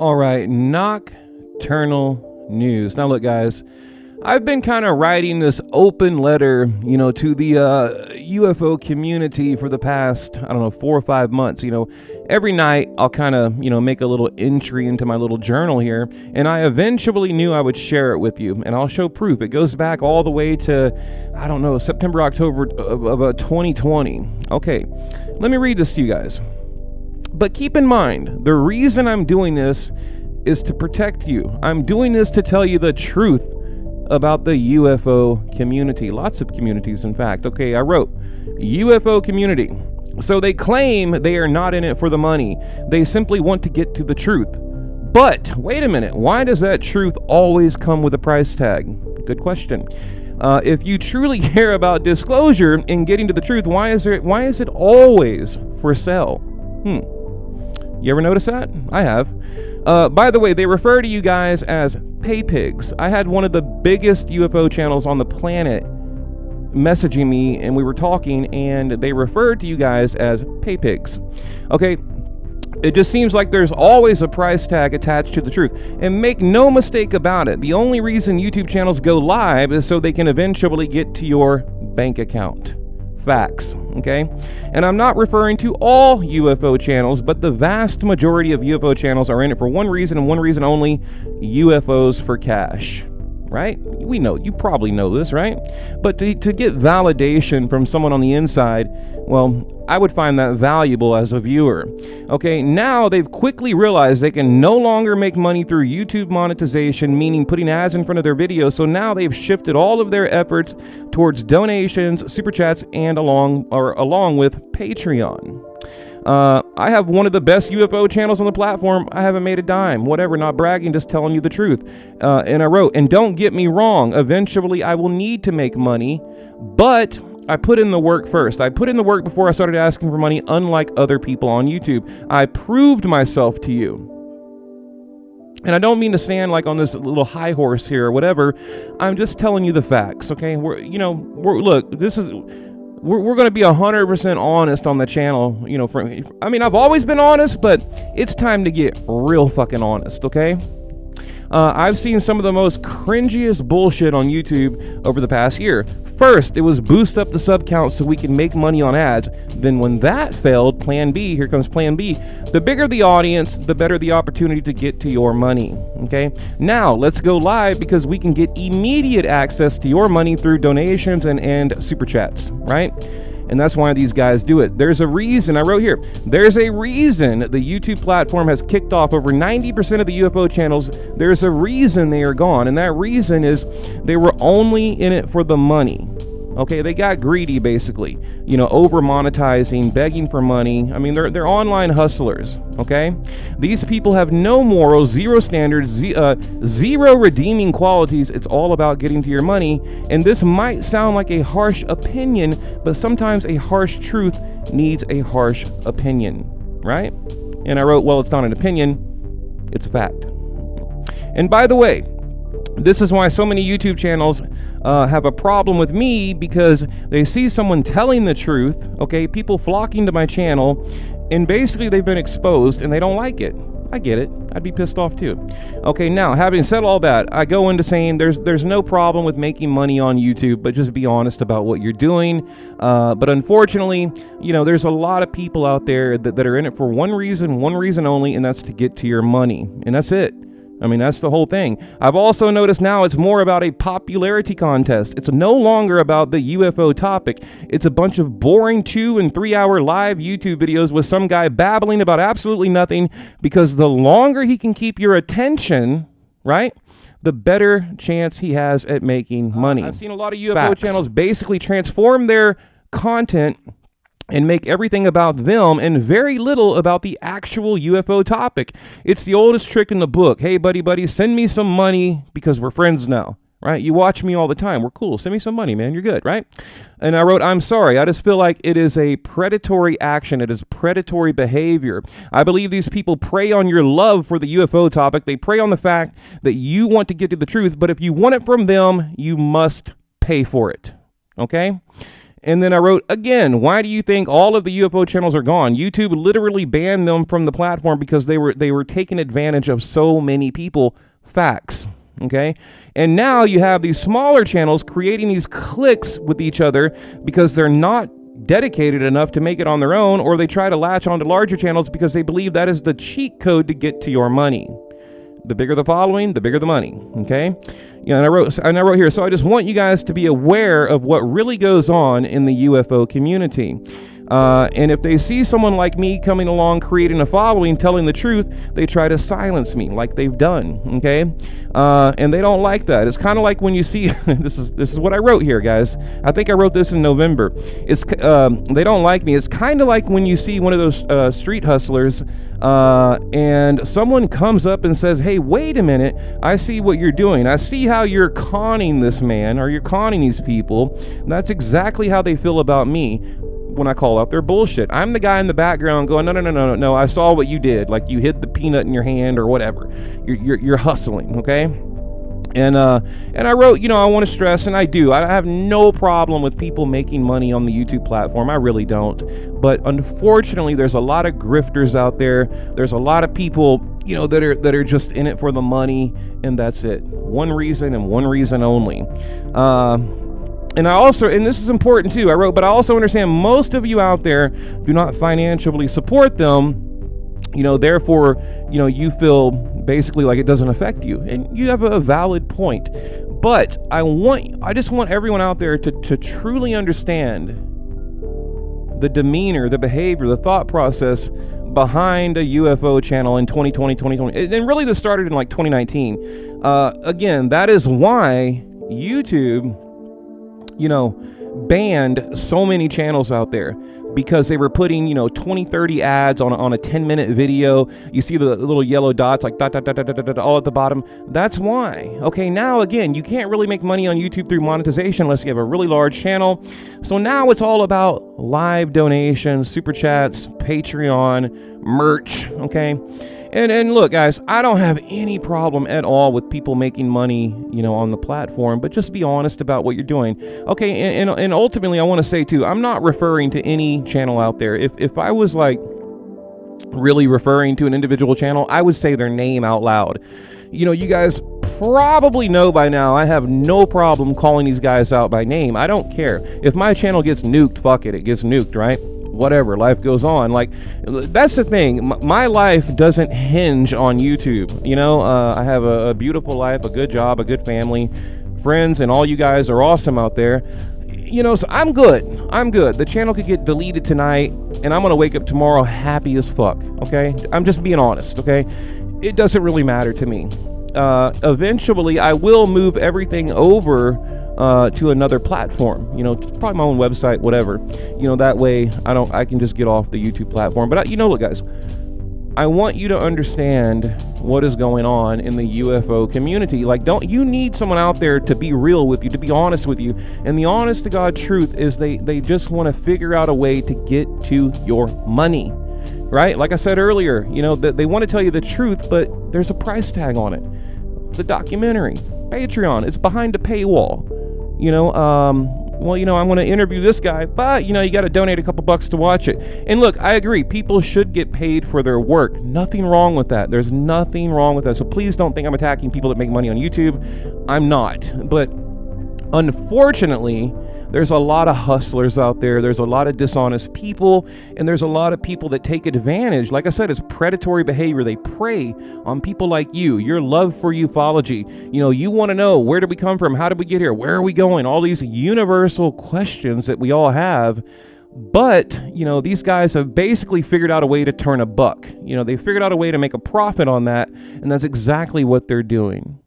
All right, nocturnal news. Now look, guys, I've been kind of writing this open letter, to the UFO community for the past, 4 or 5 months. Every night I'll kind of, make a little entry into my little journal here, and I eventually knew I would share it with you, and I'll show proof. It goes back all the way to, September, October of 2020. Okay, let me read this to you guys. But keep in mind, the reason I'm doing this is to protect you. I'm doing this to tell you the truth about the UFO community. Lots of communities, in fact. Okay, I wrote, UFO community. So they claim they are not in it for the money. They simply want to get to the truth. But, wait a minute, why does that truth always come with a price tag? Good question. If you truly care about disclosure and getting to the truth, why is it always for sale? You ever notice that? I have. By the way, they refer to you guys as pay pigs. I had one of the biggest UFO channels on the planet messaging me, and we were talking, and they referred to you guys as pay pigs. Okay, it just seems like there's always a price tag attached to the truth. And make no mistake about it, the only reason YouTube channels go live is so they can eventually get to your bank account. Facts, okay? And I'm not referring to all UFO channels, but the vast majority of UFO channels are in it for one reason and one reason only: UFOs for cash, right? We know, you probably know this, right? But to get validation from someone on the inside, well, I would find that valuable as a viewer. Okay, now they've quickly realized they can no longer make money through YouTube monetization, meaning putting ads in front of their videos. So now they've shifted all of their efforts towards donations, super chats, and along with Patreon. I have one of the best UFO channels on the platform. I haven't made a dime. Whatever, not bragging, just telling you the truth. And I wrote, and don't get me wrong, eventually I will need to make money, but I put in the work first. I put in the work before I started asking for money, unlike other people on YouTube. I proved myself to you. And I don't mean to stand like on this little high horse here or whatever. I'm just telling you the facts, okay? We're going to be 100% honest on the channel, I've always been honest, but it's time to get real fucking honest, okay? I've seen some of the most cringiest bullshit on YouTube over the past year. First, it was boost up the sub count so we can make money on ads. Then when that failed, plan B, here comes plan B. The bigger the audience, the better the opportunity to get to your money, okay? Now, let's go live because we can get immediate access to your money through donations and super chats, right? And that's why these guys do it. There's a reason, I wrote here, there's a reason the YouTube platform has kicked off over 90% of the UFO channels. There's a reason they are gone, and that reason is they were only in it for the money. Okay, they got greedy, basically, over monetizing, begging for money. I mean, they're online hustlers, okay? These people have no morals, zero standards, zero redeeming qualities. It's all about getting to your money. And this might sound like a harsh opinion, but sometimes a harsh truth needs a harsh opinion, right? And I wrote, well, it's not an opinion, it's a fact. And by the way, this is why so many YouTube channels have a problem with me, because they see someone telling the truth, okay, people flocking to my channel, and basically they've been exposed and they don't like it. I get it. I'd be pissed off too. Okay, now, having said all that, I go into saying there's no problem with making money on YouTube, but just be honest about what you're doing. But unfortunately, there's a lot of people out there that are in it for one reason only, and that's to get to your money. And that's it. I mean, that's the whole thing. I've also noticed now it's more about a popularity contest. It's no longer about the UFO topic. It's a bunch of boring 2 and 3 hour live YouTube videos with some guy babbling about absolutely nothing, because the longer he can keep your attention, right, the better chance he has at making money. I've seen a lot of UFO channels basically transform their content and make everything about them and very little about the actual UFO topic. It's the oldest trick in the book. Hey, buddy, send me some money because we're friends now, right? You watch me all the time. We're cool. Send me some money, man. You're good, right? And I wrote, I'm sorry. I just feel like it is a predatory action. It is predatory behavior. I believe these people prey on your love for the UFO topic. They prey on the fact that you want to get to the truth, but if you want it from them, you must pay for it, okay? And then I wrote, again, why do you think all of the UFO channels are gone? YouTube literally banned them from the platform because they were taking advantage of so many people. Facts. Okay. And now you have these smaller channels creating these cliques with each other because they're not dedicated enough to make it on their own, or they try to latch onto larger channels because they believe that is the cheat code to get to your money. The bigger the following, the bigger the money. Okay. You know, and I wrote here, so I just want you guys to be aware of what really goes on in the UFO community. And if they see someone like me coming along, creating a following, telling the truth, they try to silence me like they've done. Okay. And they don't like that. It's kind of like when you see, this is what I wrote here, guys. I think I wrote this in November. It's, they don't like me. It's kind of like when you see one of those, street hustlers, and someone comes up and says, hey, wait a minute. I see what you're doing. I see how you're conning this man, or you're conning these people. And that's exactly how they feel about me when I call out their bullshit. I'm the guy in the background going, no, I saw what you did. Like, you hid the peanut in your hand or whatever. You're hustling, okay? And I wrote, you know, I want to stress, and I do. I have no problem with people making money on the YouTube platform. I really don't. But unfortunately, there's a lot of grifters out there. There's a lot of people, you know, that are just in it for the money, and that's it. One reason and one reason only. And I also, and this is important too, I wrote, but I also understand most of you out there do not financially support them. You know, therefore, you know, you feel basically like it doesn't affect you, and you have a valid point. But I just want everyone out there to truly understand the demeanor, the behavior, the thought process behind a UFO channel in 2020. And really this started in like 2019. Again, that is why YouTube, you know, banned so many channels out there, because they were putting, you know, 20-30 ads on a 10-minute video. You see the little yellow dots like dot, dot, dot, dot, dot, dot, all at the bottom. That's why. Okay, now again, you can't really make money on YouTube through monetization unless you have a really large channel. So now it's all about live donations, super chats, Patreon, merch, okay? And look, guys, I don't have any problem at all with people making money, you know, on the platform, but just be honest about what you're doing. Okay, and ultimately, I want to say, too, I'm not referring to any channel out there. If I was, like, really referring to an individual channel, I would say their name out loud. You know, you guys probably know by now, I have no problem calling these guys out by name. I don't care. If my channel gets nuked, fuck it, it gets nuked, right? Whatever, life goes on. Like, that's the thing. My life doesn't hinge on YouTube. You know, I have a beautiful life, a good job, a good family, friends, and all you guys are awesome out there. You know, so I'm good. The channel could get deleted tonight, and I'm gonna wake up tomorrow happy as fuck. Okay, I'm just being honest. Okay, it doesn't really matter to me. Eventually, I will move everything over to another platform, you know, probably my own website, whatever, you know, that way I can just get off the YouTube platform. But you know, look, guys, I want you to understand what is going on in the UFO community. Like, you need someone out there to be real with you, to be honest with you. And the honest to God truth is they just want to figure out a way to get to your money, right? Like I said earlier, you know, that they want to tell you the truth, but there's a price tag on it. It's a documentary, Patreon, it's behind a paywall. You know, well, you know, I'm going to interview this guy, but, you know, you got to donate a couple bucks to watch it. And look, I agree. People should get paid for their work. Nothing wrong with that. There's nothing wrong with that. So please don't think I'm attacking people that make money on YouTube. I'm not. But unfortunately, there's a lot of hustlers out there. There's a lot of dishonest people, and there's a lot of people that take advantage. Like I said, it's predatory behavior. They prey on people like you, your love for ufology. You know, you want to know, where did we come from? How did we get here? Where are we going? All these universal questions that we all have. But, you know, these guys have basically figured out a way to turn a buck. You know, they figured out a way to make a profit on that, and that's exactly what they're doing.